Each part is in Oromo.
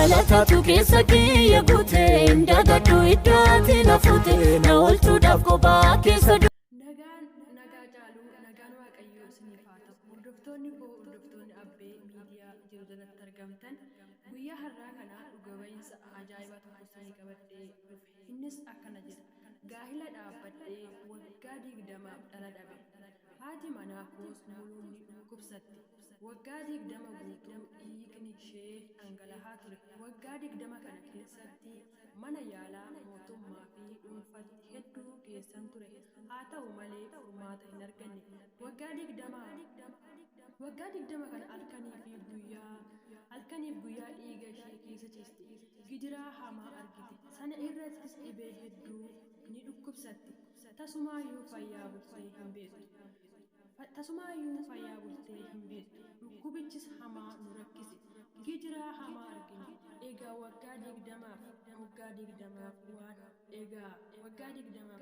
Galatatu keessa kiyya guute Dagaddu iddaati na fuute Na oolchuudhaaf kophaa keessa nagaa jaaluu nagaan waaqayyoo isiniif haa ta'u. Hordoftoonni koo hordoftoonni abbee miidiyaa jiru jalatti argamtan guyyaa har'aa kana dhuga ba'iinsa ajaa'ibaa tokko isinii qabadhee dhufe. Innis akkana jedha. Gaa'ila dhaabbadhee waggaa 20 dhala dhabe. Haati manaa koos muluunni dhukkubsatti. Waggaa 20 guutuu dhiigni ishee dhangala'aa ture. Waggaa 20 kana keessatti mana yaalaa mootummaa fi dhuunfaatti hedduu geessan ture. Haa ta'u malee furmaata hin arganne. Waggaa 20 kana halkaniif guyyaa dhiiga ishee keessa ciiste. Gidiraa hamaa argite. Sana irrattis dhibee hedduu ni dhukkubsatti. Tasumaayyuu fayyaa bultee hin beektu. Dhukkubichis hamaa nu rakkise. Gidiraa hamaa argine. Egaa waggaa 20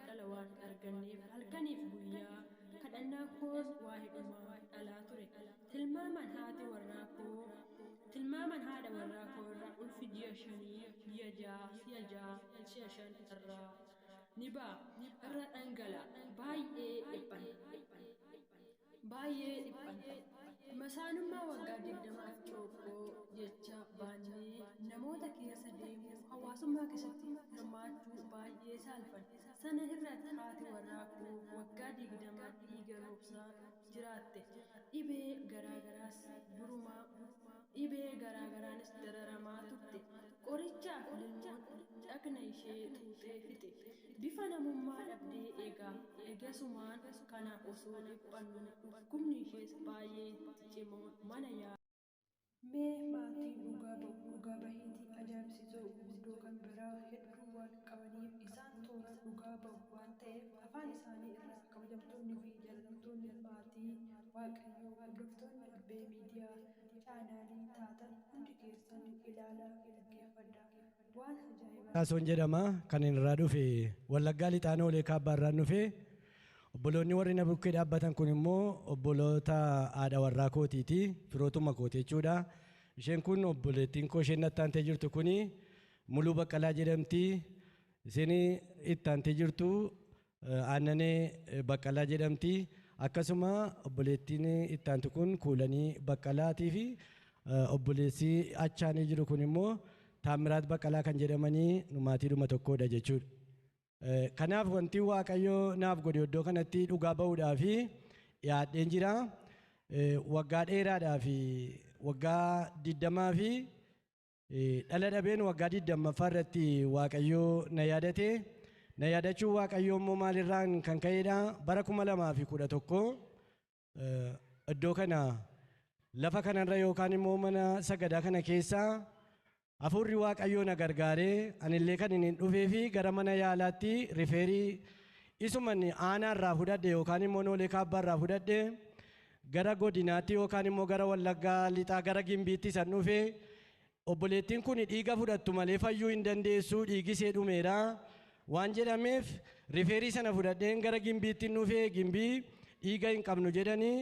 dhala waan arganneef halkaniif guyyaa kadhannaa koos waa hidhumaa dhalaa ture. Tilmaaman haadha warraa koo irraa ulfi ji'a 5 irraa ni ba'a. Irra dhangala'a. Baay'ee dhiphanna. Masaanummaa waggaa 20 cookkoo jecha baannee namoota keessa deemuu hawaasummaa keessatti hirmaachuu baay'ee saalfanne. Sana irratti haati warraa koo waggaa 20 dhiiga roobsaa jiraatte. Dhibee garaagaraanis dararamaa turte. Qorichaaf lilmoon dhagna ishee tuutee fixe. Bifa namummaa dhabdee eegasumaan kana osoo dhiphannu dhukkubni ishees baay'ee cimoon mana yaa. Mee maatiin dhugaa bahiitii ajaa'ibsiisoo guddoo kan biraa hedduu waan qabaniif isaan toora dhugaa bahu waan ta'eef afaan isaanii irraa kabajamtoonni fi jaallatamtoonni maatii waaqayyoo hordoftoonni abbee miidiyaa chaanaalii taatan hundi keessan ilaalaa dhaggeeffadhaa. Waan ajaa'ibaa. Kaasoon jedhama kan irraa dhufe Wallaggaa Lixaanoo Olee Kaabbaa irraan dhufe. Obboloonni warri na bukkee dhaabbatan kun immoo obboloota haadha warraa kootiiti. Firootuma kooti jechuudha. Isheen kun obboleettiin koo isheen natti aantee jirtu kuni Muluu Baqqalaa jedhamti. Isheen itti aantee jirtu Aannanee Baqqalaa jedhamti. Akkasuma obboleettiin itti aantu kun Kuulanii Baqqalaatii fi obboleessi achaanii jiru kun immoo Taamiraat Baqqalaa kan jedhamanii maatiidhuma tokkodha jechuudha. Kanaaf wanti waaqayyoo naaf godhe iddoo kanatti dhugaa bahuudhaaf yaadeen jira. Waggaa dheeraadhaa fi waggaa 20 fi dhala dhabeen waggaa 20 irratti waaqayyoo na yaadate. Na yaadachuu waaqayyoo immoo maalirraan kan ka'edha. Bara 2011 iddoo kana lafa kanarra yookaan immoo mana sagadaa kana keessa Afurri waaqayyoo na gargaaree anillee kan inni dhufee fi gara mana yaalaatti rifeerii isuman aanaarraa fudhadhe yookaan immoo Noolee Kaabbaarraa fudhadhe gara godinaatti yookaan immoo gara Wallaggaa Lixaa gara Gimbiitti san dhufee obboleettiin kun dhiiga fudhattu malee fayyuu hin dandeessu dhiigisee dhumeera waan jedhameef rifeerii sana fudhadheen gara Gimbiitti dhufee Gimbii dhiiga hin qabnu jedhanii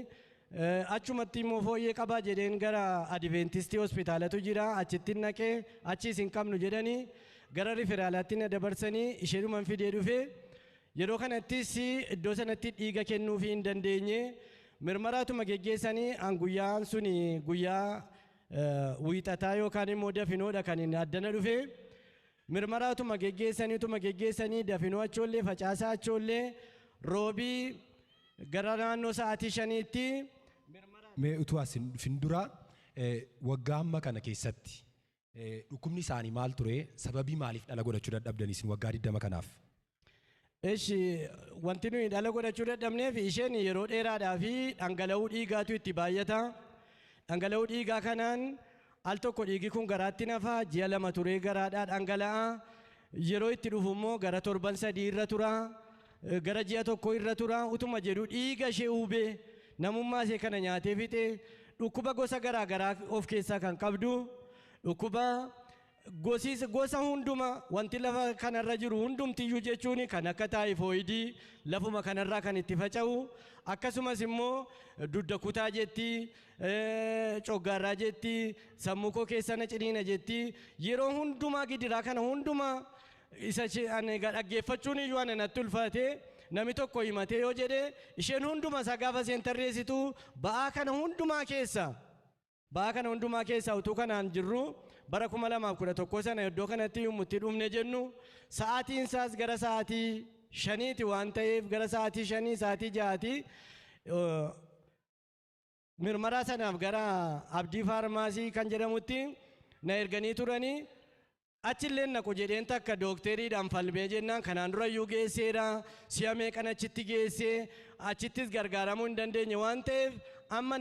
achumatti immoo fooyyee qabaa jedheen gara Adventistii hospitaalatu jira achitti naqee achiis hin qabnu jedhanii gara riferaalaatti na dabarsanii isheedhuman fidee dhufe yeroo kanattis iddoo sanatti dhiiga kennuufii hin dandeenye mirmaraatuma geggeessanii an guyyaan sun guyyaa wiixataa yookaan immoo dafinoodha kan inni addana dhufe mirmaraatuma geggeessanii dafinoo achoollee facaasaa achoollee roobii gara naannoo sa'aatii 5tti Mee utuu asin findura waggaa amma kana keessatti dhukkubni isaanii maal ture sababii maaliif dhala godhachuu dadhabdanii isin waggaa 20 kanaaf? Eshi wanti nuyi dhala godhachuu dadhabneef isheen yeroo dheeraadhaa fi dhangala'uu dhiigaatu itti baay'ata. Dhangala'uu dhiigaa kanaan al tokko dhiigi kun garaatti nafa ji'a 2 turee garaadhaa dhangala'a. Yeroo itti dhufu immoo gara 7 irra tura. Gara ji'a 1 irra tura. Utuma jedhu dhiiga ishee hubee namummaa ishee kana nyaatee fixe dhukkuba gosa garaagaraa of keessaa kan qabdu dhukkuba gosa hunduma wanti lafa kanarra jiru hundumtiyyuu jechuun kan akka taayifoidii lafuma kanarraa kan itti faca'u akkasumas immoo dudda kutaa jetti coggaarraa jetti sammuu koo keessa na ciniina jetti yeroo hundumaa gidiraa kana hundumaa isa dhaggeeffachuun iyyuu ana natti ulfaate namni tokko himatee yoo jedhe isheen hunduma isaa gaafa seentarreessitu ba'aa kana hundumaa keessa utuu kanaan jirru bara 2011 sana iddoo kanatti yommuu itti dhufne jennu sa'aatiin isaas gara sa'aatii 5ti waan ta'eef gara sa'aatii 5 sa'aatii 6ti mirmaraa sanaaf gara Abdii Faarmaasii kan jedhamutti na erganii turanii achillee naqu jedheen takka dookteriidhaan falmee jennaan kanaan dura iyyuu geesseera si'a meeqan achitti geessee achittis gargaaramuu hin dandeenye waan ta'eef amma